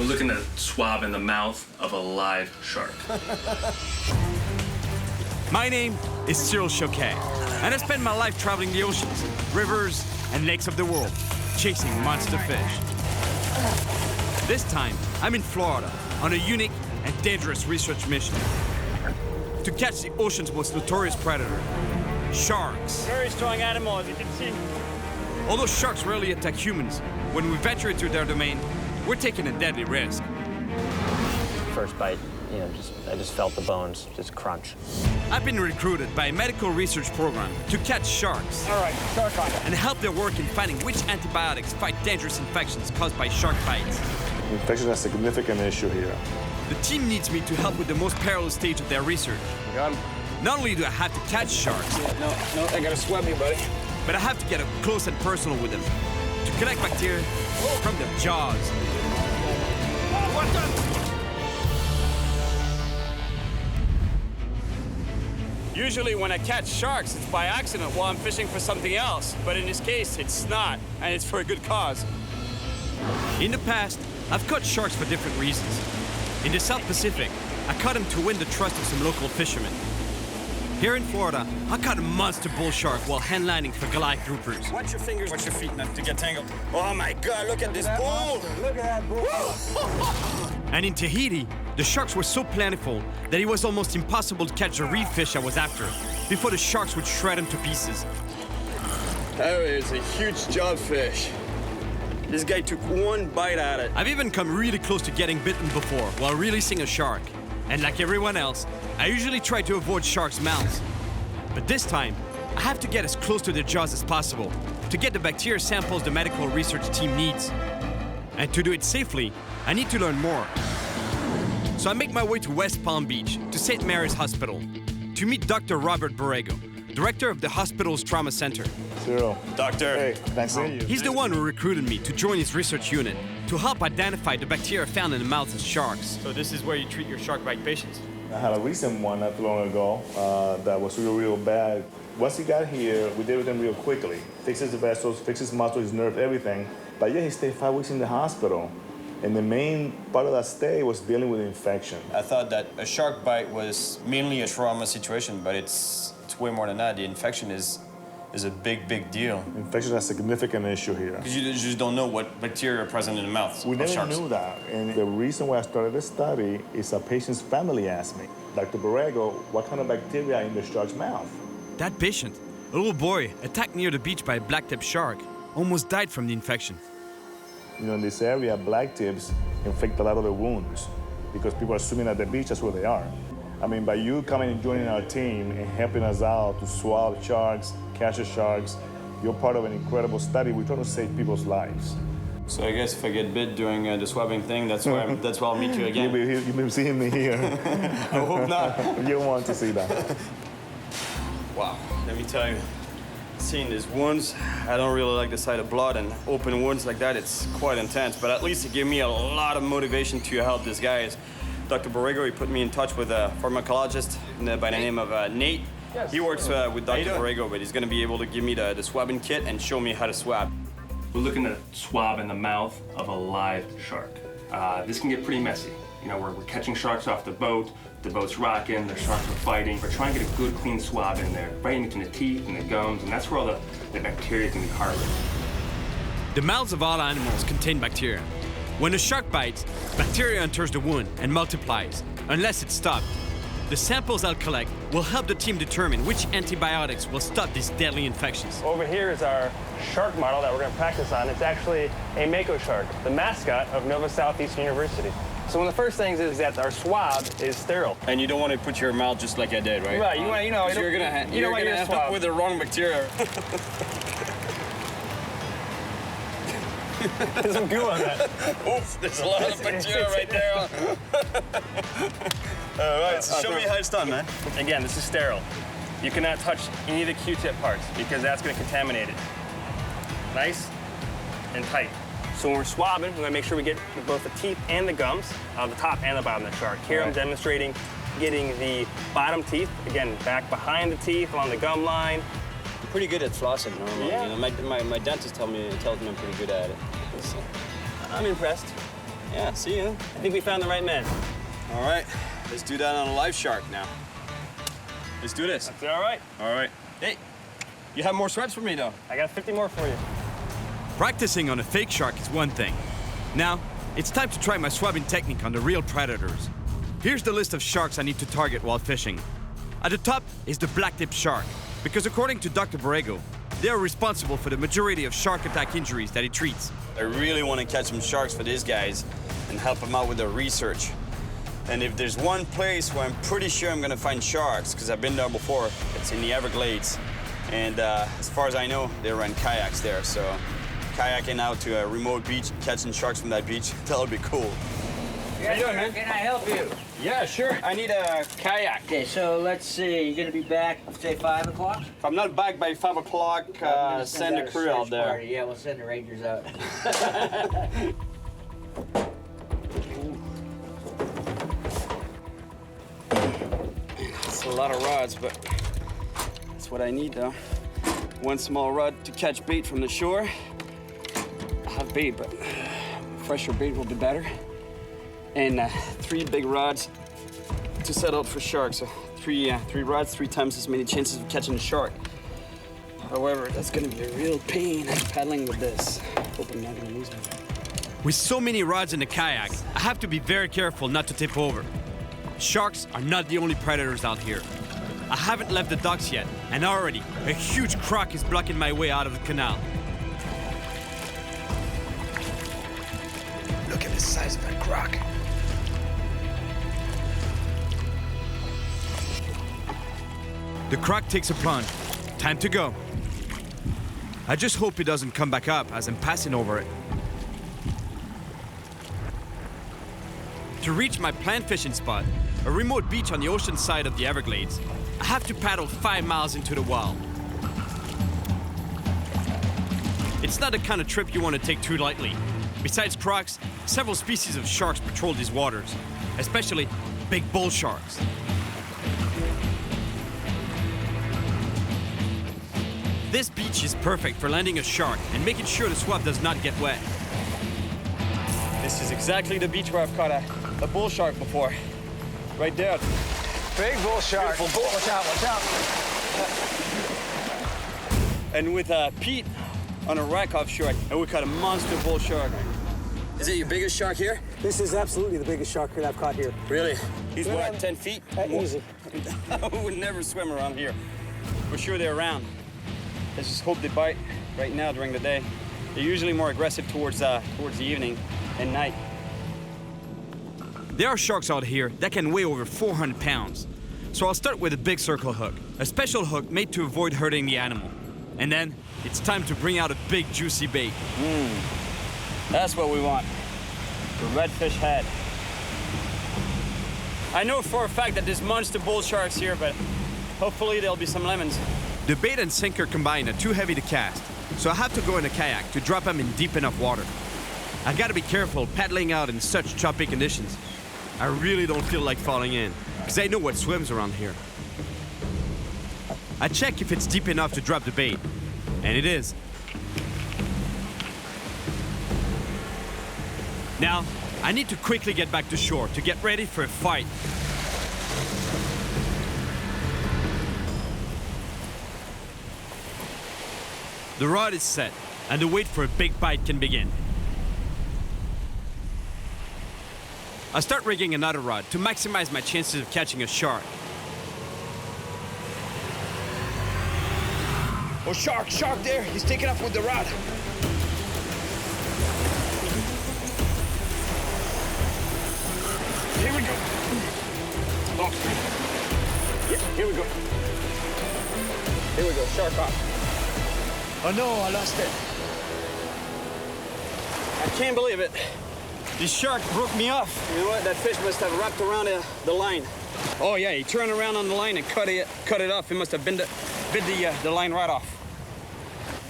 We're looking at a swab in the mouth of a live shark. My name is Cyril, and I spend my life traveling the oceans, rivers, and lakes of the world, chasing monster fish. This time, I'm in Florida on a unique and dangerous research mission to catch the ocean's most notorious predator, sharks. Very strong animal, as you can see. Although sharks rarely attack humans, when we venture into their domain, we're taking a deadly risk. First bite, I just felt the bones just crunch. I've been recruited by a medical research program to catch sharks. All right, shark on. And help their work in finding which antibiotics fight dangerous infections caused by shark bites. Infection is a significant issue here. The team needs me to help with the most perilous stage of their research. Got him. Not only do I have to catch sharks, No, I gotta swab you, buddy. but I have to get up close and personal with them to collect bacteria from their jaws. What the? Usually when I catch sharks, it's by accident while I'm fishing for something else. But in this case, it's not, and it's for a good cause. In the past, I've caught sharks for different reasons. In the South Pacific, I caught them to win the trust of some local fishermen. Here in Florida, I caught a monster bull shark while handlining for Goliath groupers. Watch your fingers, watch your feet not to get tangled. Oh my God, look at this bull! Look at that bull! And in Tahiti, the sharks were so plentiful that it was almost impossible to catch the reef fish I was after before the sharks would shred them to pieces. That is a huge jobfish. This guy took one bite at it. I've even come really close to getting bitten before while releasing a shark. And like everyone else, I usually try to avoid sharks' mouths. But this time, I have to get as close to their jaws as possible to get the bacteria samples the medical research team needs. And to do it safely, I need to learn more. So I make my way to West Palm Beach, to St. Mary's Hospital, to meet Dr. Robert Borrego, director of the hospital's trauma center. Cyril. Doctor. Hey, thanks to you. He's the one who recruited me to join his research unit to help identify the bacteria found in the mouths of sharks. So this is where you treat your shark bite patients? I had a recent one not too long ago that was real bad. Once he got here, we did with him real quickly. Fixes the vessels, fixes muscles, his nerve, everything. But yeah, he stayed 5 weeks in the hospital. And the main part of that stay was dealing with infection. I thought that a shark bite was mainly a trauma situation, but it's way more than that. The infection is a big deal. Infection is a significant issue here. Because you just don't know what bacteria are present in the mouth We of never sharks. knew that. And the reason why I started this study is a patient's family asked me, Dr. Borrego, what kind of bacteria are in the shark's mouth? That patient, a little boy attacked near the beach by a black-tip shark, almost died from the infection. You know, in this area, black tips inflict a lot of the wounds because people are swimming at the beach, that's where they are. I mean, by you coming and joining our team and helping us out to swab sharks, catch the sharks, you're part of an incredible study. We're trying to save people's lives. So I guess if I get bit during the swabbing thing, that's why I'll meet you again. You've been seeing me here. I hope not. You want to see that. Wow, let me tell you, seeing these wounds, I don't really like the sight of blood, and open wounds like that, it's quite intense, but at least it gave me a lot of motivation to help these guys. Dr. Borrego, he put me in touch with a pharmacologist by the name of Nate. Yes. He works with Dr. Borrego, but he's gonna be able to give me the swabbing kit and show me how to swab. We're looking at a swab in the mouth of a live shark. This can get pretty messy. You know, we're catching sharks off the boat's rocking, the sharks are fighting. We're trying to get a good, clean swab in there, right in between the teeth and the gums, and that's where all the bacteria can be harbored. The mouths of all animals contain bacteria. When a shark bites, bacteria enters the wound and multiplies, unless it's stopped. The samples I'll collect will help the team determine which antibiotics will stop these deadly infections. Over here is our shark model that we're going to practice on. It's actually a mako shark, the mascot of Nova Southeastern University. So one of the first things is that our swab is sterile. And you don't want to put your mouth just like I did, right? Right, you want, you know, you're gonna end up with the wrong bacteria. There's some goo on that. Oof, there's a lot of bacteria right there. All right, so show me how it's done, man. Again, this is sterile. You cannot touch any of the Q-tip parts because that's going to contaminate it. Nice and tight. So when we're swabbing, we're going to make sure we get both the teeth and the gums, the top and the bottom of the shark. Here I'm demonstrating getting the bottom teeth, again, back behind the teeth along the gum line. I'm pretty good at flossing normally. Yeah. You know, my dentist tells me I'm pretty good at it. So. I'm impressed. Yeah, see you. I think we found the right man. All right, let's do that on a live shark now. Let's do this. That's all right. All right. Hey, you have more swipes for me, though. I got 50 more for you. Practicing on a fake shark is one thing. Now, it's time to try my swabbing technique on the real predators. Here's the list of sharks I need to target while fishing. At the top is the black-tip shark, because according to Dr. Borrego, they are responsible for the majority of shark attack injuries that he treats. I really want to catch some sharks for these guys and help them out with their research. And if there's one place where I'm pretty sure I'm gonna find sharks, because I've been there before, it's in the Everglades. And as far as I know, they run kayaks there, so kayaking out to a remote beach, catching sharks from that beach, that would be cool. How you doing, man? Can I help you? Yeah, sure. I need a kayak. Okay, so let's see. You're gonna be back, say 5 o'clock? If I'm not back by 5 o'clock, send a crew out there. Party. Yeah, we'll send the Rangers out. It's a lot of rods, but that's what I need, though. One small rod to catch bait from the shore. I have bait, but fresher bait will be better. And 3 big rods to set out for sharks. So three rods, 3 times as many chances of catching a shark. However, that's gonna be a real pain paddling with this. Hope I'm not gonna lose one. With so many rods in the kayak, I have to be very careful not to tip over. Sharks are not the only predators out here. I haven't left the docks yet, and already a huge croc is blocking my way out of the canal. Look at the size of that croc. The croc takes a plunge. Time to go. I just hope it doesn't come back up as I'm passing over it. To reach my planned fishing spot, a remote beach on the ocean side of the Everglades, I have to paddle 5 miles into the wild. It's not the kind of trip you want to take too lightly. Besides crocs, several species of sharks patrol these waters, especially big bull sharks. This beach is perfect for landing a shark and making sure the swab does not get wet. This is exactly the beach where I've caught a bull shark before. Right there. Big bull shark. Beautiful bull. Watch out, watch out. And with Pete on a rack offshore, and we caught a monster bull shark. Is it your biggest shark here? This is absolutely the biggest shark that I've caught here. Really? He's what, 10 feet? Easy. I would never swim around here. For sure they're around. Let's just hope they bite right now during the day. They're usually more aggressive towards the evening and night. There are sharks out here that can weigh over 400 pounds. So I'll start with a big circle hook, a special hook made to avoid hurting the animal. And then it's time to bring out a big juicy bait. That's what we want. The redfish head. I know for a fact that there's monster bull sharks here, but hopefully there'll be some lemons. The bait and sinker combined are too heavy to cast, so I have to go in a kayak to drop them in deep enough water. I gotta be careful paddling out in such choppy conditions. I really don't feel like falling in, because I know what swims around here. I check if it's deep enough to drop the bait, and it is. Now, I need to quickly get back to shore to get ready for a fight. The rod is set, and the wait for a big bite can begin. I start rigging another rod to maximize my chances of catching a shark. Oh, shark there. He's taking off with the rod. Here we go. Oh. Yeah, here we go. Here we go, shark off. Oh no, I lost it. I can't believe it. This shark broke me off. You know what? That fish must have wrapped around the line. Oh yeah, he turned around on the line and cut it off. It must have bit the line right off.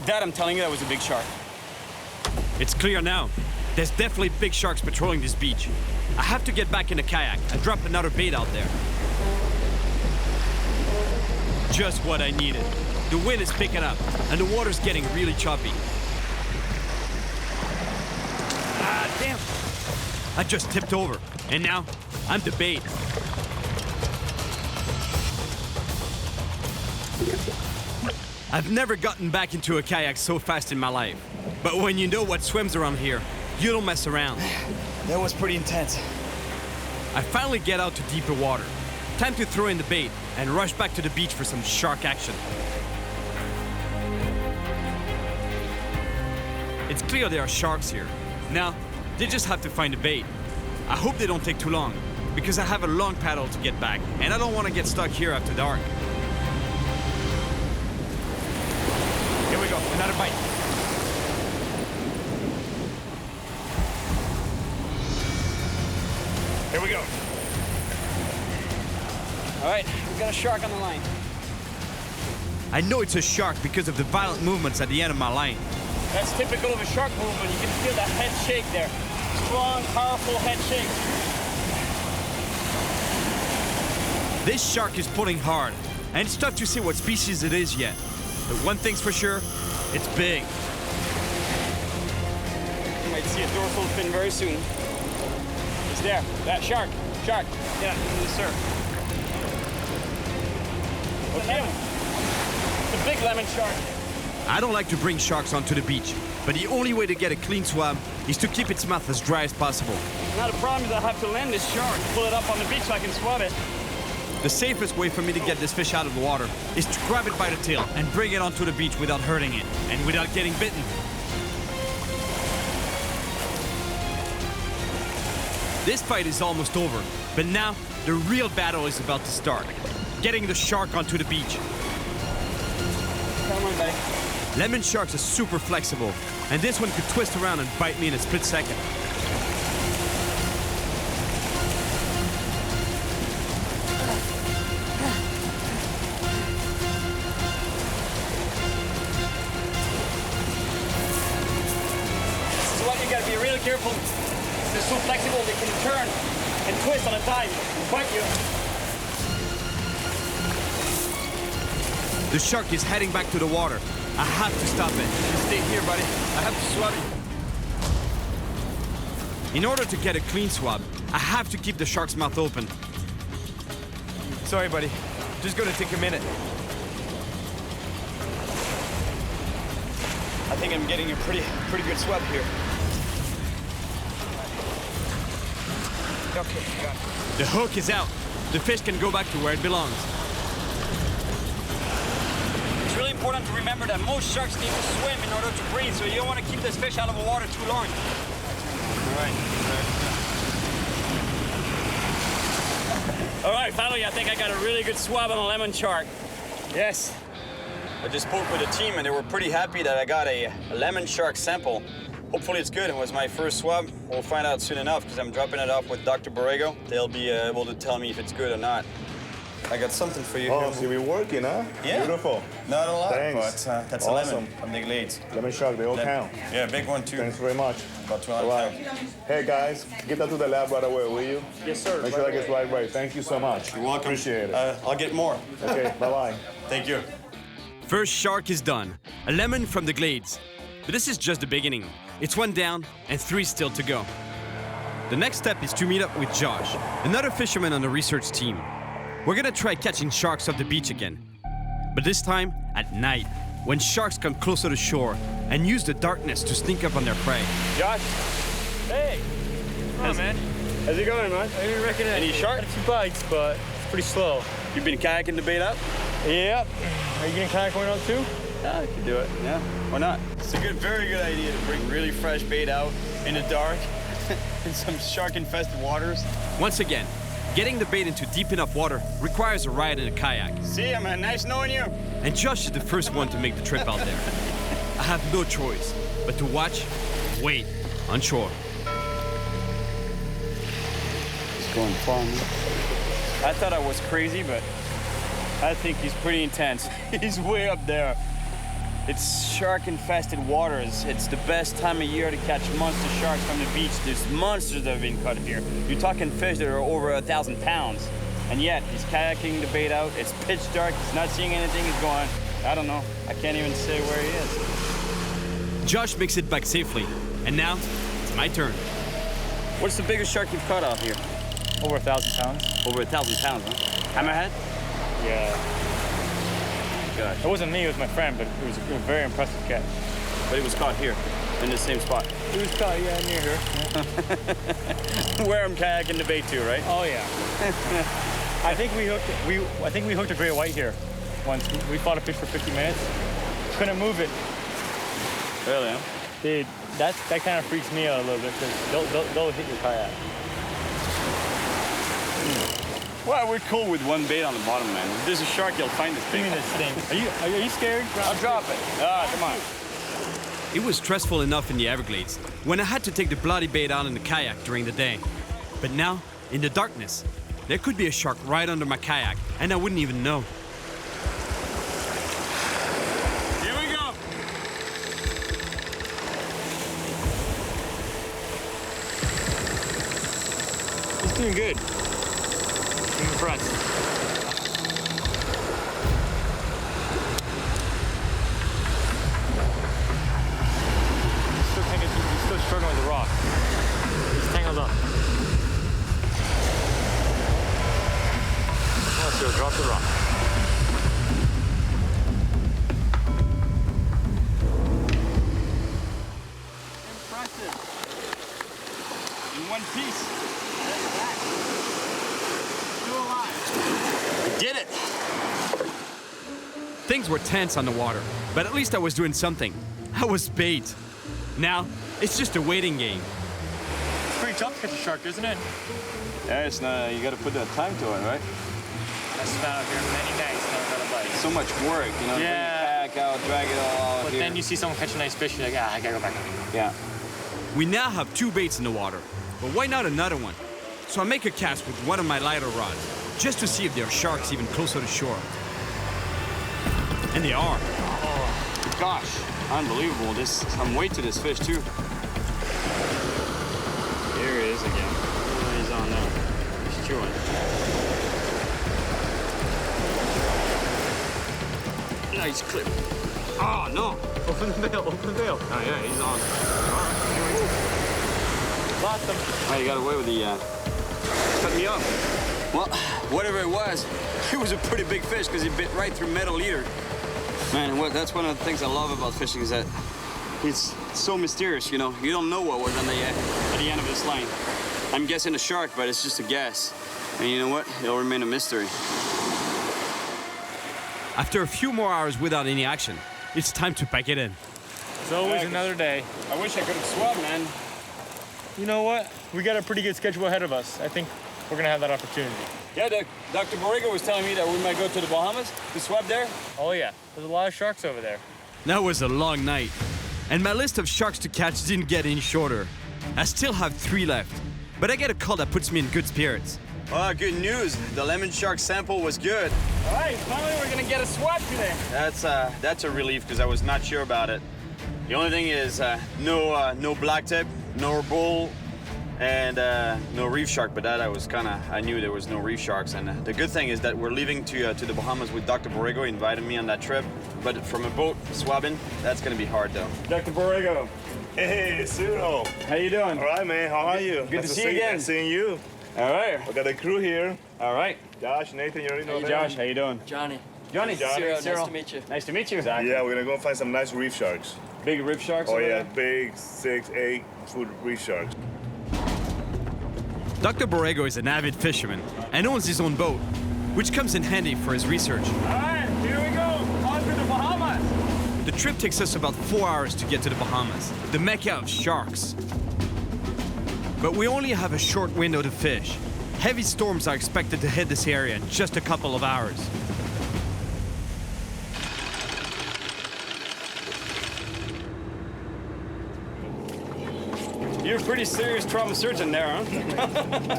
That, I'm telling you, that was a big shark. It's clear now. There's definitely big sharks patrolling this beach. I have to get back in the kayak and drop another bait out there. Just what I needed. The wind is picking up, and the water's getting really choppy. Ah, damn! I just tipped over, and now I'm the bait. I've never gotten back into a kayak so fast in my life. But when you know what swims around here, you don't mess around. That was pretty intense. I finally get out to deeper water. Time to throw in the bait and rush back to the beach for some shark action. It's clear there are sharks here. Now, they just have to find the bait. I hope they don't take too long, because I have a long paddle to get back, and I don't want to get stuck here after dark. Here we go, another bite. Here we go. All right, we got a shark on the line. I know it's a shark because of the violent movements at the end of my line. That's typical of a shark movement. You can feel that head shake there. Strong, powerful head shake. This shark is pulling hard, and it's tough to see what species it is yet. But one thing's for sure, it's big. You might see a dorsal fin very soon. It's there. That shark. Shark. Yeah, yes, sir. Okay. It's a big lemon shark. I don't like to bring sharks onto the beach, but the only way to get a clean swab is to keep its mouth as dry as possible. Now the problem is I have to land this shark, pull it up on the beach so I can swab it. The safest way for me to get this fish out of the water is to grab it by the tail and bring it onto the beach without hurting it and without getting bitten. This fight is almost over, but now the real battle is about to start. Getting the shark onto the beach. Come on, buddy. Lemon sharks are super flexible, and this one could twist around and bite me in a split second. This is what you gotta be really careful. They're so flexible they can turn and twist on a dime and bite you. The shark is heading back to the water. I have to stop it. Stay here, buddy. I have to swab you. In order to get a clean swab, I have to keep the shark's mouth open. Sorry, buddy. Just gonna take a minute. I think I'm getting a pretty good swab here. Okay, got it. The hook is out. The fish can go back to where it belongs. It's really important to remember that most sharks need to swim in order to breathe, so you don't want to keep this fish out of the water too long. All right, finally, I think I got a really good swab on a lemon shark. Yes. I just spoke with the team and they were pretty happy that I got a lemon shark sample. Hopefully it's good. It was my first swab. We'll find out soon enough because I'm dropping it off with Dr. Borrego. They'll be able to tell me if it's good or not. I got something for you. Oh, so you've been working, huh? Yeah. Beautiful. Not a lot, Thanks. but that's Awesome. a lemon from the Glades. Lemon shark, they all count. Yeah, big one too. Thanks very much. About 200 All right. pounds. Hey, guys, get that to the lab right away, will you? Yes, sir. Make sure that gets right. Thank you so much. You're welcome. Appreciate it. I'll get more. Okay, bye-bye. Thank you. First shark is done. A lemon from the Glades. But this is just the beginning. It's one down and 3 still to go. The next step is to meet up with Josh, another fisherman on the research team. We're gonna try catching sharks off the beach again. But this time, at night, when sharks come closer to shore and use the darkness to sneak up on their prey. Josh. Hey. Hey, man. How's it going, man? I didn't recognize Any shark? a few bites, but it's pretty slow. You've been kayaking the bait out? Yep. Are you gonna kayak one out too? Yeah, I can do it. Yeah. Why not? It's a very good idea to bring really fresh bait out in the dark in some shark-infested waters. Once again, getting the bait into deep enough water requires a ride in a kayak. See ya, man. Nice knowing you. And Josh is the first one to make the trip out there. I have no choice but to watch, wait, on shore. It's going far, man. I thought I was crazy, but I think he's pretty intense. He's way up there. It's shark-infested waters. It's the best time of year to catch monster sharks from the beach. There's monsters that have been caught here. You're talking fish that are over 1,000 pounds. And yet, he's kayaking the bait out. It's pitch dark. He's not seeing anything. He's going, I don't know. I can't even say where he is. Josh makes it back safely. And now, it's my turn. What's the biggest shark you've caught out here? Over 1,000 pounds. Over 1,000 pounds, huh? Hammerhead? Yeah. Gosh. It wasn't me, it was my friend, but it was a very impressive catch. But it was caught here, in the same spot. It was caught, yeah, near here. Yeah. Where I'm kayaking the bay too, right? Oh yeah. I think we hooked a great white here once. We fought a fish for 50 minutes. Couldn't move it. Really, huh? Dude, that kind of freaks me out a little bit because they'll hit your kayak. Well, we're cool with one bait on the bottom, man. If there's a shark, you'll find this bait. Give me this thing. Are you scared? I'll drop it. Come on. It was stressful enough in the Everglades when I had to take the bloody bait out in the kayak during the day. But now, in the darkness, there could be a shark right under my kayak and I wouldn't even know. Here we go. He's doing good. I'm impressed. He's still struggling with the rock. He's tangled up. Come on, Cyril, drop the rock. Impressive. In one piece. Still alive. We did it. Things were tense on the water, but at least I was doing something. I was bait. Now, it's just a waiting game. It's pretty tough to catch a shark, isn't it? Yeah, it's not, you got to put that time to it, right? I spent out here many nights, never got a bite. So much work, you know. Yeah. Bring the kayak out, drag it all out But here. then you see someone catch a nice fish, you're like, I gotta go back. Yeah. We now have 2 baits in the water, but why not another one? So I make a cast with one of my lighter rods, just to see if there are sharks even closer to shore. And they are. Oh, gosh, unbelievable. I'm way to this fish too. Here he is again. Oh, he's on now. He's chewing. Nice clip. Oh, no. Open the veil, open the veil. Oh, yeah, he's on. Lost him. Oh, you got away with the, cut me off. Well, whatever it was a pretty big fish because he bit right through metal leader. Man, that's one of the things I love about fishing is that it's so mysterious, you know. You don't know what was on at the end of this line. I'm guessing a shark, but it's just a guess. And you know what? It'll remain a mystery. After a few more hours without any action, it's time to pack it in. It's always another day. I wish I could have swum, man. You know what? We got a pretty good schedule ahead of us. I think we're gonna have that opportunity. Yeah, Dr. Borrego was telling me that we might go to the Bahamas to swab there. Oh yeah, there's a lot of sharks over there. That was a long night, and my list of sharks to catch didn't get any shorter. I still have 3 left, but I get a call that puts me in good spirits. Oh, good news. The lemon shark sample was good. All right, finally we're gonna get a swab today. That's a relief because I was not sure about it. The only thing is no black tip, no bull, and no reef shark. But that I knew there was no reef sharks. And the good thing is that we're leaving to the Bahamas with Dr. Borrego. He invited me on that trip. But from a boat swabbing, that's gonna be hard though. Dr. Borrego. Hey, Cyril. How you doing? All right, man. How are you? Good to see you again. Nice seeing you. All right. We got the crew here. All right. Josh, Nathan, you already know Hey, them. Josh, how you doing? Johnny. Johnny. Cyril, Cyril. nice to meet you. Nice to meet you. Yeah, we're gonna go find some nice reef sharks. Big reef sharks Oh over yeah, there? big 6, 8 foot reef sharks. Dr. Borrego is an avid fisherman and owns his own boat, which comes in handy for his research. All right, here we go. On to the Bahamas. The trip takes us about 4 hours to get to the Bahamas, the mecca of sharks. But we only have a short window to fish. Heavy storms are expected to hit this area in just a couple of hours. You're a pretty serious trauma surgeon there, huh?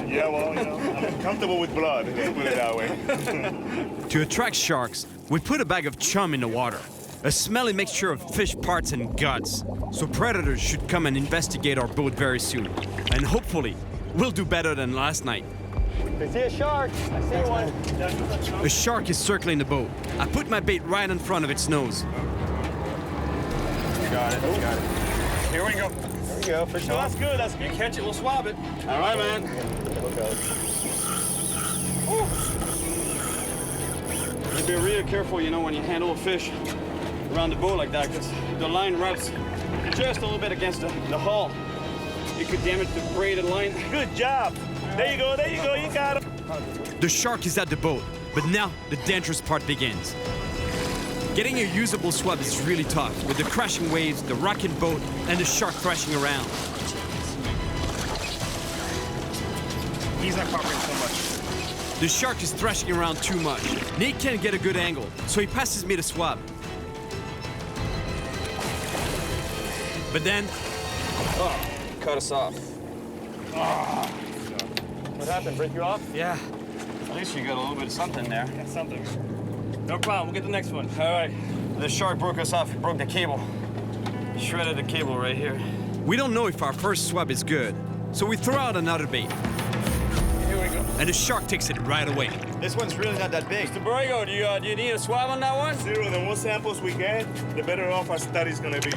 Yeah, well, you know, I'm comfortable with blood, let's put it that way. To attract sharks, we put a bag of chum in the water, a smelly mixture of fish parts and guts. So predators should come and investigate our boat very soon. And hopefully, we'll do better than last night. I see a shark. I see one. A shark is circling the boat. I put my bait right in front of its nose. Got it. Here we go. you go, fish No, on. that's good. That's good. You catch it, we'll swab it. All right, man. You be real careful, you know, when you handle a fish around the boat like that, because the line wraps just a little bit against the hull. It could damage the braided line. Good job. There you go, you got him. The shark is at the boat, but now the dangerous part begins. Getting a usable swab is really tough, with the crashing waves, the rocking boat, and the shark thrashing around. He's not cooperating so much. The shark is thrashing around too much. Nate can't get a good angle, so he passes me the swab. But then, Cut us off. What happened? Break you off? yeah, At least you got a little bit of something there. Yeah, something. No problem. We'll get the next one. All right. The shark broke us off. It broke the cable. Shredded the cable right here. we don't know if our first swab is good, so we throw out another bait. Here we go. And the shark takes it right away. This one's really not that big. Mr. Borrego, do you need a swab on that one? Cyril, the more samples we get, the better off our study's gonna be.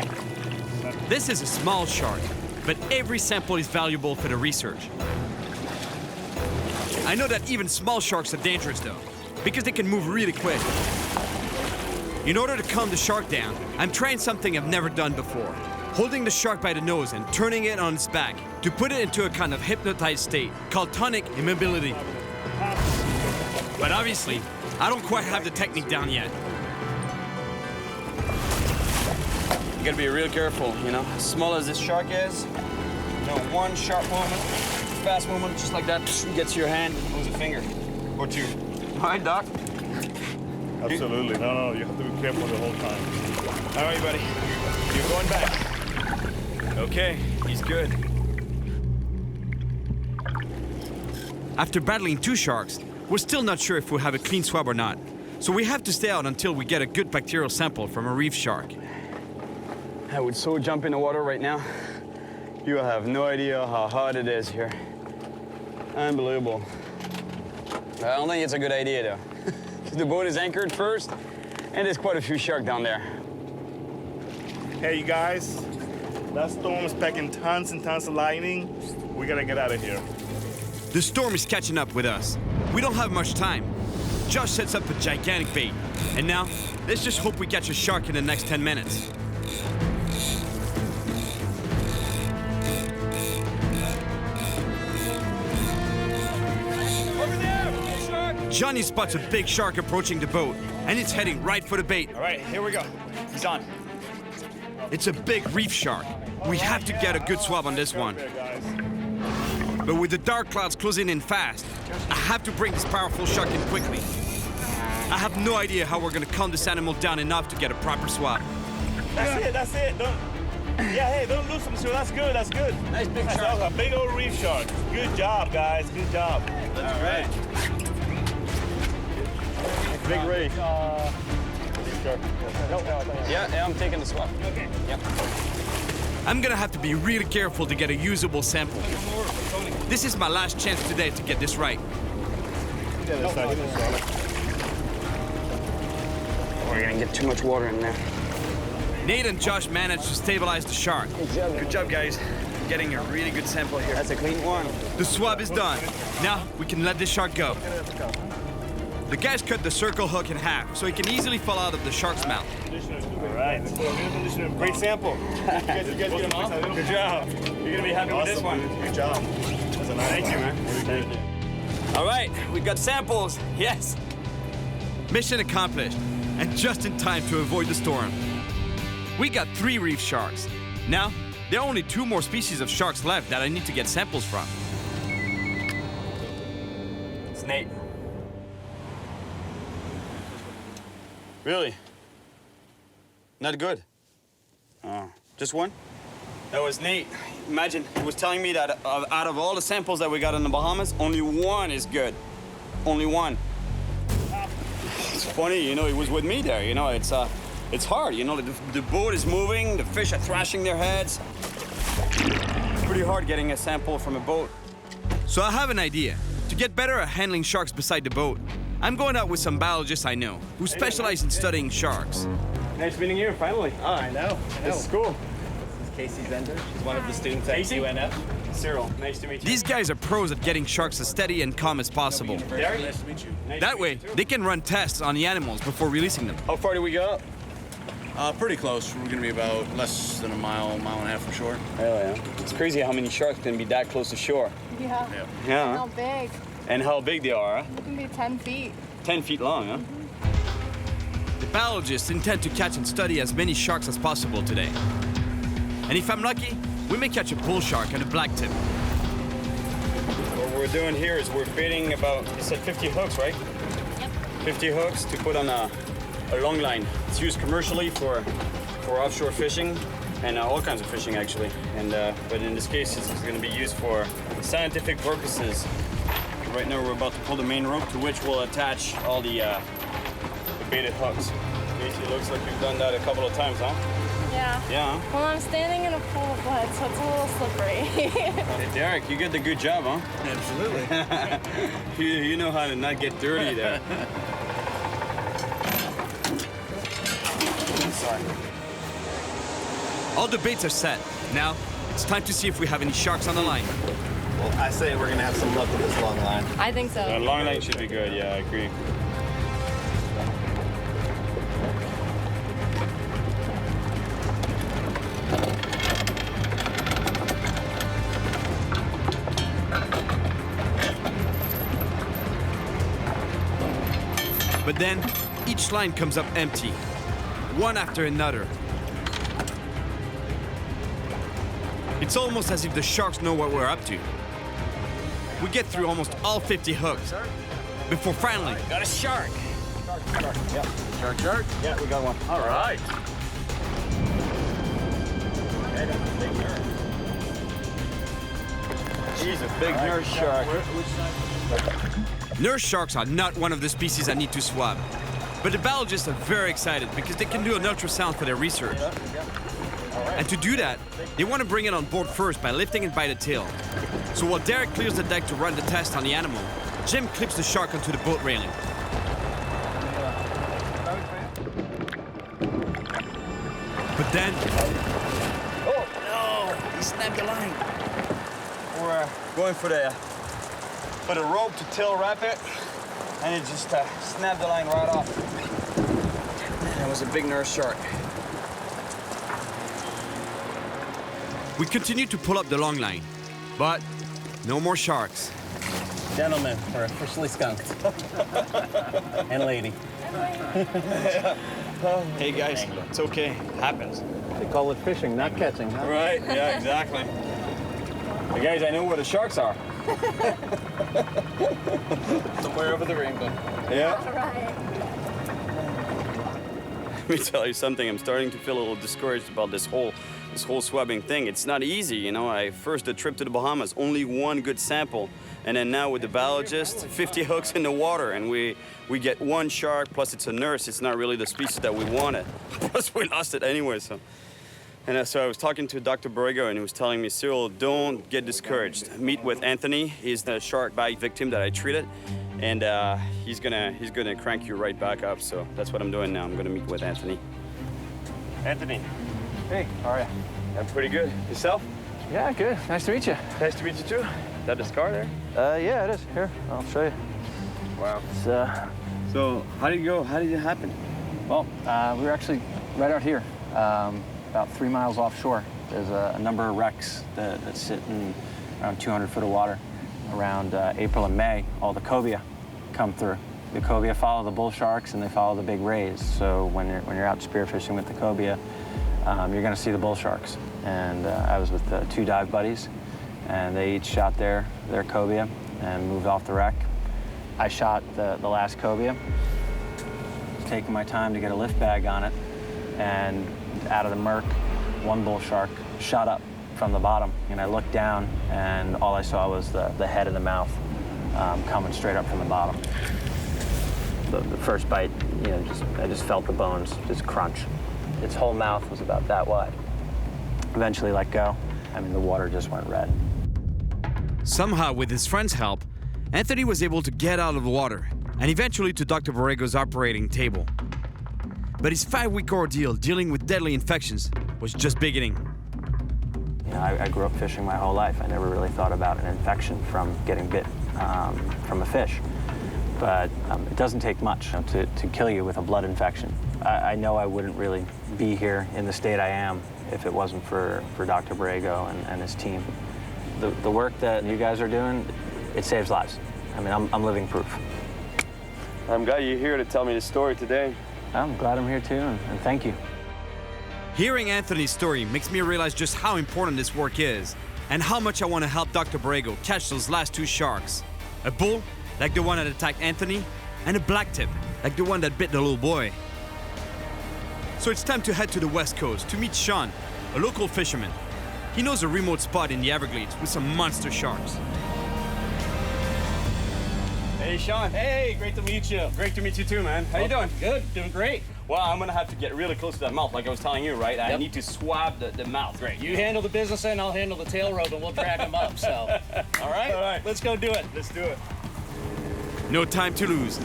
This is a small shark, but every sample is valuable for the research. I know that even small sharks are dangerous though, because they can move really quick. In order to calm the shark down, I'm trying something I've never done before. Holding the shark by the nose and turning it on its back to put it into a kind of hypnotized state called tonic immobility. But obviously, I don't quite have the technique down yet. You gotta be real careful, you know. As small as this shark is, you know, one sharp movement, fast movement, just like that, gets your hand, lose a finger or two. All right, Doc. Absolutely. No, you have to be careful the whole time. All right, buddy. You're going back. Okay, he's good. After battling two sharks, we're still not sure if we'll have a clean swab or not. So we have to stay out until we get a good bacterial sample from a reef shark. I would so jump in the water right now. You have no idea how hot it is here. Unbelievable. I don't think it's a good idea though. Because the boat is anchored first, and there's quite a few sharks down there. Hey, you guys, that storm is packing tons and tons of lightning. We gotta get out of here. The storm is catching up with us. We don't have much time. Josh sets up a gigantic bait. And now, let's just hope we catch a shark in the next 10 minutes. Over there! Shark! Johnny spots a big shark approaching the boat, and it's heading right for the bait. All right, here we go. He's on. It's a big reef shark. We have to get a good swab on this one. But with the dark clouds closing in fast, I have to bring this powerful shark in quickly. I have no idea how we're gonna calm this animal down enough to get a proper swab. That's it. Don't lose them, sir. That's good. Nice big That shark. was a big old reef shark. Good job, guys. Good job. That's right. Big ray. Yeah, I'm taking the swab. Okay. Yep. I'm gonna have to be really careful to get a usable sample. This is my last chance today to get this right. We're gonna get too much water in there. Nate and Josh managed to stabilize the shark. Good job, guys. Getting a really good sample here. That's a clean one. The swab is done. Now we can let the shark go. The guys cut the circle hook in half so it can easily fall out of the shark's mouth. All right. Great sample. Good job. You're gonna be happy with this one. Good job. That's a nice Thank you, one. man. Thank you. All right, we've got samples. Yes. Mission accomplished, and just in time to avoid the storm. We got 3 reef sharks. Now, there are only 2 more species of sharks left that I need to get samples from. It's Nate. Really? Not good? Oh, just one? That was Nate. Imagine, he was telling me that out of all the samples that we got in the Bahamas, only one is good. Only one. It's funny, you know, he was with me there. You know, it's hard. You know, the boat is moving, the fish are thrashing their heads. Pretty hard getting a sample from a boat. So I have an idea. To get better at handling sharks beside the boat, I'm going out with some biologists I know who specialize in studying sharks. Nice meeting you, finally. Oh, I know. This is cool. Casey Bender. She's one of the students at Casey? UNF. Cyril, nice to meet you. These guys are pros at getting sharks as steady and calm as possible. Derek? Nice to meet you. That way, they can run tests on the animals before releasing them. How far do we go? Pretty close. We're gonna be about less than a mile, mile and a half from shore. Hell yeah. It's crazy how many sharks can be that close to shore. Yeah. Yeah. How big? And how big they are, huh? They can be 10 feet. 10 feet long, huh? The biologists intend to catch and study as many sharks as possible today. And if I'm lucky, we may catch a bull shark and a black tip. What we're doing here is we're baiting about, you said 50 hooks, right? Yep. 50 hooks to put on a long line. It's used commercially for offshore fishing and all kinds of fishing, actually. And but in this case, it's going to be used for scientific purposes. Right now, we're about to pull the main rope to which we'll attach all the baited hooks. It looks like we've done that a couple of times, huh? Yeah. Yeah. Well, I'm standing in a pool of blood, so it's a little slippery. Hey, Derek, you did the good job, huh? Absolutely. you know how to not get dirty there. Sorry. All the baits are set. Now, it's time to see if we have any sharks on the line. Well, I say we're gonna have some luck with this long line. I think so. Long line should be good, yeah, I agree. But then, each line comes up empty, one after another. It's almost as if the sharks know what we're up to. We get through almost all 50 hooks, before finally... Got a shark! Shark, yeah. Shark? Yeah, we got one. All right. He's a big nurse shark. Nurse sharks are not one of the species I need to swab. But the biologists are very excited because they can do an ultrasound for their research. And to do that, they want to bring it on board first by lifting it by the tail. So while Derek clears the deck to run the test on the animal, Jim clips the shark onto the boat railing. But then... Oh, no! He snapped the line. We're going for the rope to tail wrap it, and it just snapped the line right off. That was a big nurse shark. We continue to pull up the long line, but no more sharks. Gentlemen, we're officially skunked. And lady. Hey guys, it's okay. Happens. They call it fishing, not catching, huh? Right, yeah, exactly. Hey guys, I know where the sharks are. Somewhere over the rainbow. Yeah. All right. Let me tell you something, I'm starting to feel a little discouraged about this whole swabbing thing. It's not easy, you know. The trip to the Bahamas, only one good sample. And then now with the biologist, 50 hooks in the water, and we get one shark, plus it's a nurse. It's not really the species that we wanted. Plus we lost it anyway, so. And so I was talking to Dr. Borrego, and he was telling me, Cyril, don't get discouraged. Meet with Anthony. He's the shark bite victim that I treated. And he's gonna crank you right back up. So that's what I'm doing now. I'm gonna meet with Anthony. Anthony. Hey, how are you? I'm pretty good. Yourself? Yeah, good. Nice to meet you. Nice to meet you too. Is that the scar there? Yeah, it is. Here, I'll show you. Wow. It's, So how did it go? How did it happen? well, we were actually right out here, about 3 miles offshore. There's a number of wrecks that sit in around 200 foot of water. Around April and May, all the cobia come through. The cobia follow the bull sharks and they follow the big rays. So when you're out spearfishing with the cobia, you're going to see the bull sharks. And I was with 2 dive buddies, and they each shot their cobia and moved off the wreck. I shot the last cobia, taking my time to get a lift bag on it, and out of the murk, one bull shark shot up from the bottom, and I looked down, and all I saw was the head and the mouth coming straight up from the bottom. The first bite, you know, I just felt the bones just crunch. Its whole mouth was about that wide. Eventually let go. I mean, the water just went red. Somehow, with his friend's help, Anthony was able to get out of the water and eventually to Dr. Borrego's operating table. But his 5-week ordeal dealing with deadly infections was just beginning. You know, I grew up fishing my whole life. I never really thought about an infection from getting bit from a fish. But it doesn't take much to kill you with a blood infection. I know I wouldn't really be here in the state I am if it wasn't for Dr. Borrego and his team. The work that you guys are doing, it saves lives. I mean, I'm living proof. I'm glad you're here to tell me the story today. I'm glad I'm here too, and thank you. Hearing Anthony's story makes me realize just how important this work is and how much I want to help Dr. Borrego catch those last 2 sharks. A bull, like the one that attacked Anthony, and a blacktip, like the one that bit the little boy. So it's time to head to the West Coast to meet Sean, a local fisherman. He knows a remote spot in the Everglades with some monster sharks. Hey, Sean. Hey, great to meet you. Great to meet you too, man. How you doing? Good, doing great. Well, I'm gonna have to get really close to that mouth, like I was telling you, right? I need to swab the mouth. Great. You handle the business end, I'll handle the tail rope, and we'll drag them up, so. All right? All right. Let's go do it. Let's do it. No time to lose.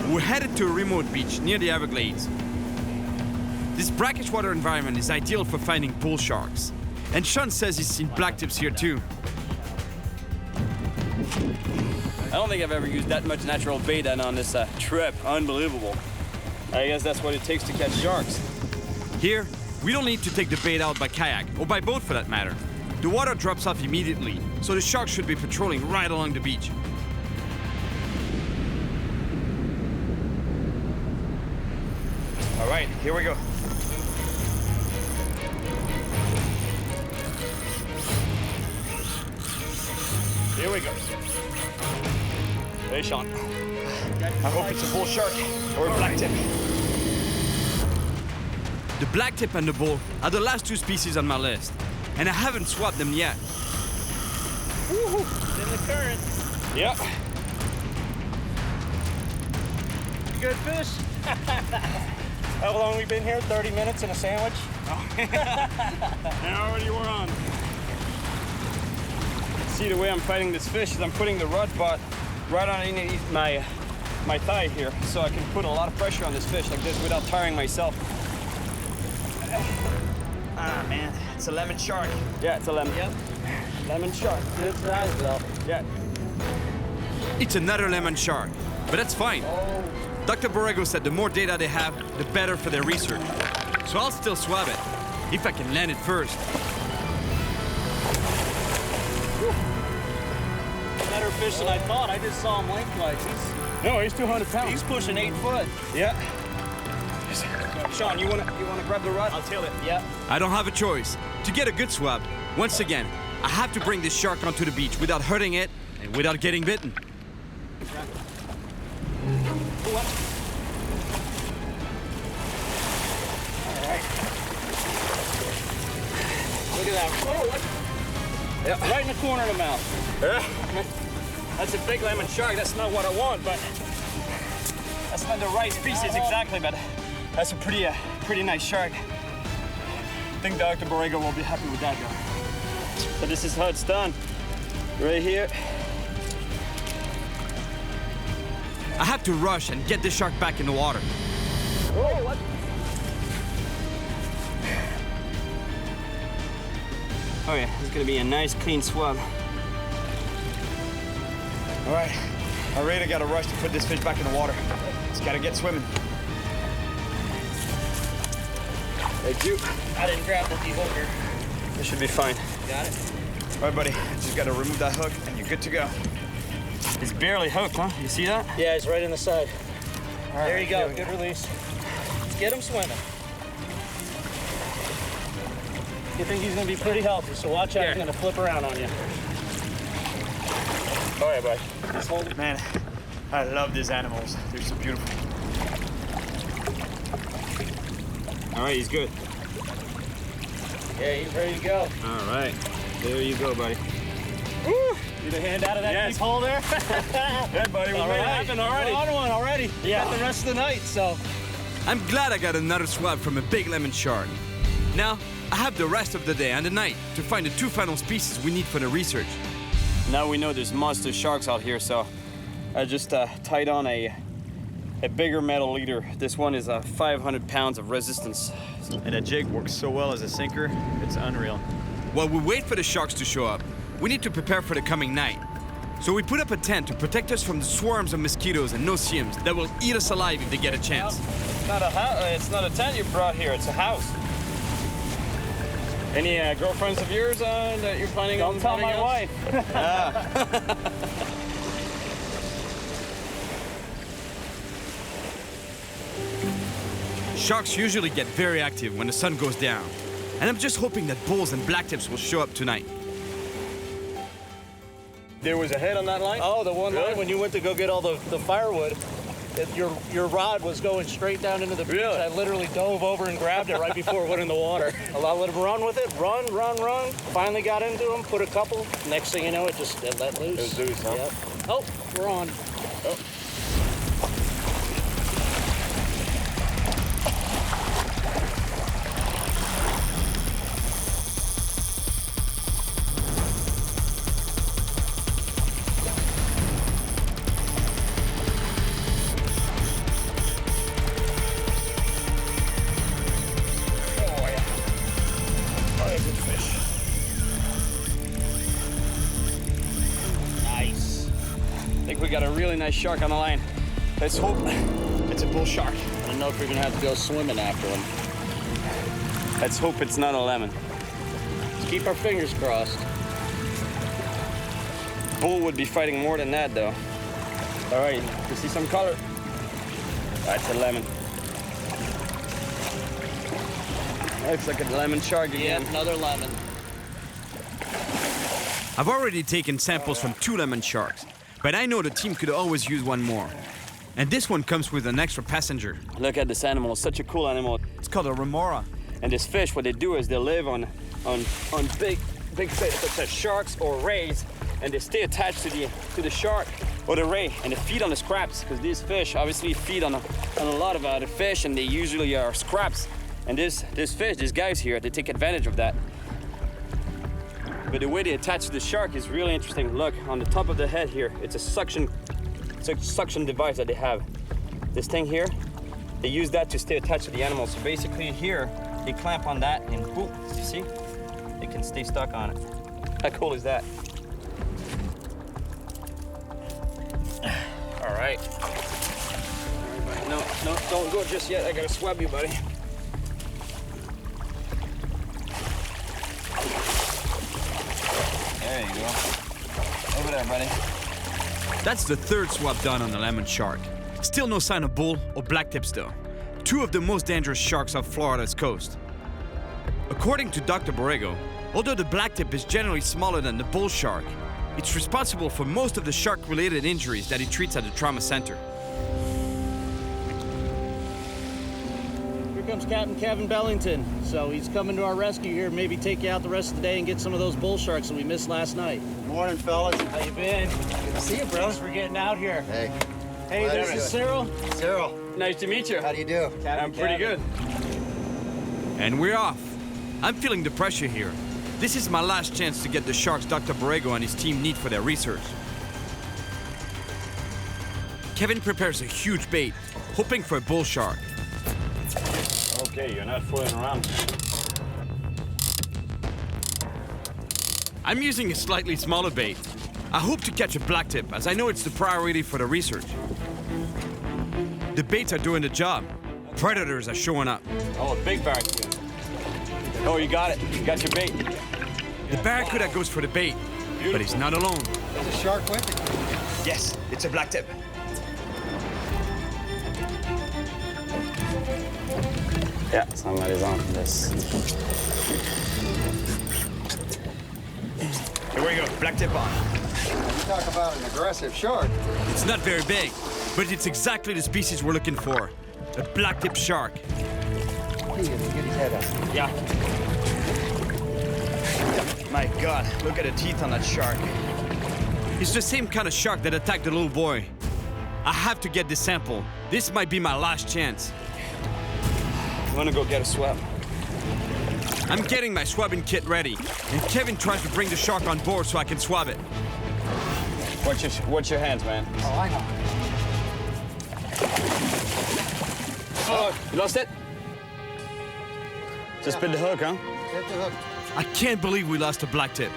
We're headed to a remote beach near the Everglades. This brackish water environment is ideal for finding bull sharks. And Sean says he's seen blacktips here too. I don't think I've ever used that much natural bait on this trip. Unbelievable. I guess that's what it takes to catch sharks. Here, we don't need to take the bait out by kayak, or by boat for that matter. The water drops off immediately, so the sharks should be patrolling right along the beach. All right, here we go. Here we go. Hey, Sean. I hope it's a bull shark or a blacktip. The blacktip and the bull are the last 2 species on my list, and I haven't swapped them yet. Woohoo! It's in the current. Yep. Good fish. How long we been here? 30 minutes and a sandwich? And already we're on. See, the way I'm fighting this fish is I'm putting the rod butt right underneath my thigh here, so I can put a lot of pressure on this fish like this without tiring myself. Ah, man, it's a lemon shark. Yeah, it's a lemon. Yep. Lemon shark. Good size, though. Yeah. It's another lemon shark, but that's fine. Dr. Borrego said the more data they have, the better for their research. So I'll still swab it, if I can land it first. Better fish than I thought. I just saw him lengthwise. No, he's 200 pounds. He's pushing 8 foot. Yeah. Sean, you wanna grab the rod? I'll tail it. Yep. I don't have a choice. To get a good swab, once again, I have to bring this shark onto the beach without hurting it and without getting bitten. Look at that. Yeah. Right in the corner of the mouth. Yeah. That's a big lemon shark. That's not what I want, but That's not the right species exactly, but that's a pretty nice shark. I think Dr. Borrego will be happy with that, guy. So this is how it's done. Right here. I have to rush and get the shark back in the water. oh, what? Oh yeah, it's gonna be a nice clean swab. All right, I really gotta rush to put this fish back in the water. It's gotta get swimming. Thank you. I didn't grab the de-hooker. This should be fine. Got it? All right, buddy, just gotta remove that hook and you're good to go. It's barely hooked, huh? You see that? Yeah, he's right in the side. All right, there you go. we Good release. Let's get him swimming. You think he's gonna be pretty healthy, so watch out. He's gonna flip around on you. All right, buddy. Just hold it. Man, I love these animals. They're so beautiful. All right, he's good. Yeah, he's ready to go. All right, there you go, buddy. Woo! Get a hand out of that deep hole there. Good, buddy. We made it happen already. We're on one already. Yeah. Got the rest of the night, so. I'm glad I got another swab from a big lemon shark. Now, I have the rest of the day and the night to find the 2 final species we need for the research. Now we know there's monster sharks out here, so I just tied on a bigger metal leader. This one is 500 pounds of resistance. And a jig works so well as a sinker, it's unreal. While we wait for the sharks to show up, we need to prepare for the coming night. So we put up a tent to protect us from the swarms of mosquitoes and no-see-ums that will eat us alive if they get a chance. It's not a tent you brought here, it's a house. Any girlfriends of yours that you're planning on? Don't tell my wife. Sharks usually get very active when the sun goes down, and I'm just hoping that bulls and blacktips will show up tonight. There was a head on that line? Oh, the one line when you went to go get all the firewood, your rod was going straight down into the beach. Really? I literally dove over and grabbed it right before it went in the water. I let him run with it, run. Finally got into him, put a couple. Next thing you know, it let loose. It was loose, huh? Yep. Oh, we're on. Oh. We got a really nice shark on the line. Let's hope it's a bull shark. I don't know if we're gonna have to go swimming after him. Let's hope it's not a lemon. Let's keep our fingers crossed. Bull would be fighting more than that, though. All right, you see some color? That's a lemon. Looks like a lemon shark again. Yeah, another lemon. I've already taken samples from 2 lemon sharks, but I know the team could always use one more. And this one comes with an extra passenger. Look at this animal, it's such a cool animal. It's called a remora. And this fish, what they do is they live on big fish such as sharks or rays, and they stay attached to the shark or the ray, and they feed on the scraps, because these fish obviously feed on a lot of other fish, and they usually are scraps. And this fish, these guys here, they take advantage of that. But the way they attach to the shark is really interesting. Look, on the top of the head here, it's a suction device that they have. This thing here, they use that to stay attached to the animal. So basically here, they clamp on that and boom, you see? They can stay stuck on it. How cool is that? All right. No, don't go just yet. I gotta swab you, buddy. There you go. Over there, buddy. That's the 3rd swab done on the lemon shark. Still no sign of bull or blacktips though. 2 of the most dangerous sharks off Florida's coast. According to Dr. Borrego, although the blacktip is generally smaller than the bull shark, it's responsible for most of the shark-related injuries that he treats at the trauma center. Here comes Captain Kevin Bellington. So he's coming to our rescue here, maybe take you out the rest of the day and get some of those bull sharks that we missed last night. Morning, fellas. How you been? Good to see you, bro. Thanks for getting out here. Hey. Hey, this is Cyril. Cyril. Nice to meet you. How do you do? I'm pretty good. And we're off. I'm feeling the pressure here. This is my last chance to get the sharks Dr. Borrego and his team need for their research. Kevin prepares a huge bait, hoping for a bull shark. Okay, you're not fooling around. I'm using a slightly smaller bait. I hope to catch a blacktip, as I know it's the priority for the research. The baits are doing the job. Predators are showing up. Oh, a big barracuda. Oh, you got it. You got your bait. The barracuda goes for the bait, but he's not alone. There's a shark with it. Yes, it's a blacktip. Yeah, somebody's on this. Here we go, blacktip on. You talk about an aggressive shark. It's not very big, but it's exactly the species we're looking for. A blacktip shark. Hey, get his head up. Yeah. My God, look at the teeth on that shark. It's the same kind of shark that attacked the little boy. I have to get this sample. This might be my last chance. I'm gonna go get a swab. I'm getting my swabbing kit ready, and Kevin tries to bring the shark on board so I can swab it. Watch your hands, man. Oh, I know. Oh, you lost it? Just bit the hook, huh? Hit the hook. I can't believe we lost a blacktip.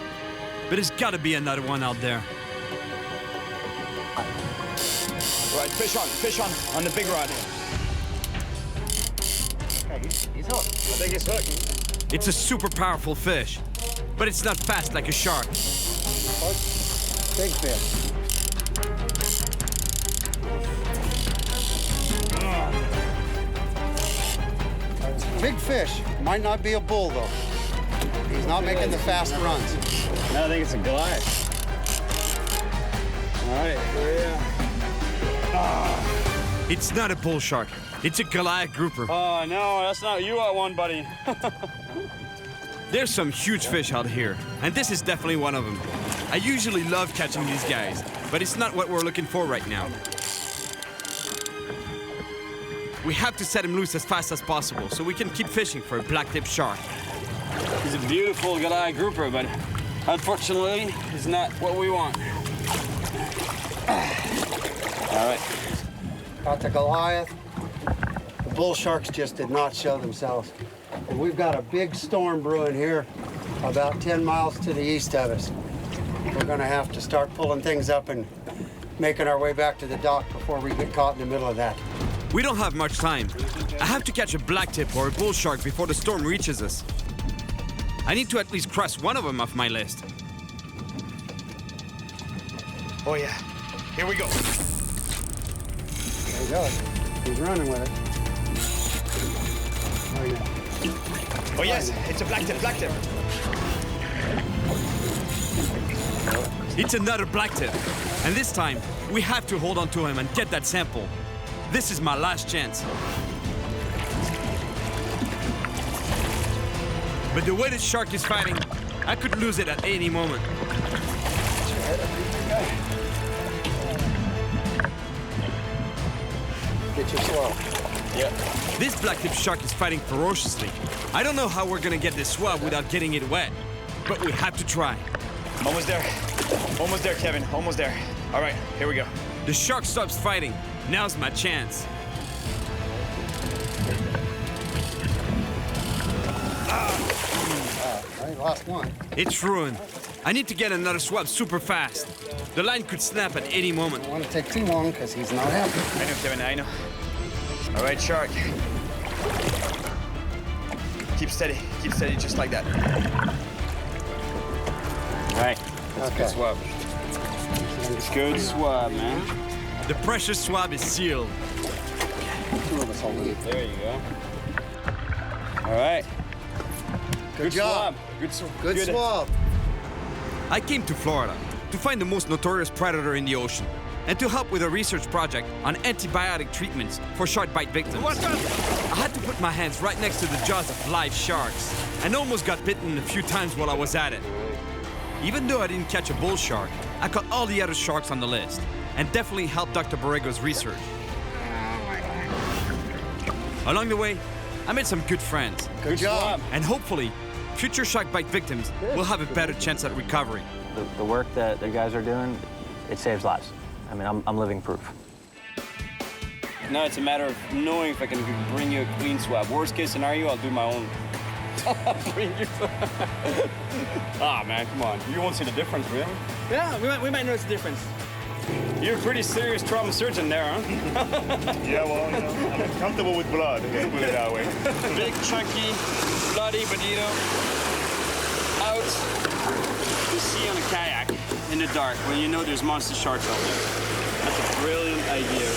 But there's gotta be another one out there. Right, fish on the big rod. Okay, he's hooked. I think he's hooked. It's a super powerful fish, but it's not fast like a shark. Big fish. Big fish. Might not be a bull, though. He's not making the fast runs. No, I think it's a Goliath. All right, here we are. It's not a bull shark. It's a Goliath grouper. Oh, no, that's not you at one, buddy. There's some huge fish out here, and this is definitely one of them. I usually love catching these guys, but it's not what we're looking for right now. We have to set him loose as fast as possible so we can keep fishing for a blacktip shark. He's a beautiful Goliath grouper, but unfortunately, he's not what we want. All right. Got the Goliath. The bull sharks just did not show themselves. And we've got a big storm brewing here about 10 miles to the east of us. We're gonna have to start pulling things up and making our way back to the dock before we get caught in the middle of that. We don't have much time. I have to catch a blacktip or a bull shark before the storm reaches us. I need to at least cross one of them off my list. Oh yeah, here we go. There he goes. He's running with it. Oh, yeah. Oh yes, it's a blacktip. It's another blacktip. And this time, we have to hold on to him and get that sample. This is my last chance. But the way this shark is fighting, I could lose it at any moment. Get your swab. Yep. This blacktip shark is fighting ferociously. I don't know how we're gonna get this swab without getting it wet, but we have to try. Almost there. Almost there, Kevin. Almost there. All right, here we go. The shark stops fighting. Now's my chance. I lost one. It's ruined. I need to get another swab super fast. The line could snap at any moment. I don't want to take too long because he's not happy. I know, Kevin, I know. All right, shark. Keep steady, just like that. All right, that's a good swab. It's good swab, man. The precious swab is sealed. There you go. All right. Good job. Good swab. I came to Florida to find the most notorious predator in the ocean and to help with a research project on antibiotic treatments for shark bite victims. I had to put my hands right next to the jaws of live sharks and almost got bitten a few times while I was at it. Even though I didn't catch a bull shark, I caught all the other sharks on the list and definitely helped Dr. Borrego's research. Along the way, I made some good friends. Good job. And hopefully, future shark bite victims will have a better chance at recovery. The work that the guys are doing, it saves lives. I mean, I'm living proof. Now it's a matter of knowing if I can bring you a clean swab. Worst case scenario, I'll do my own. Bring you. Ah, man, come on. You won't see the difference, really? Yeah, we might notice the difference. You're a pretty serious trauma surgeon there, huh? Yeah, well, you know, I'm comfortable with blood, let's put it that way. Big, chunky, bloody bonito. Out to sea on a kayak in the dark when you know there's monster sharks out there. That's a brilliant idea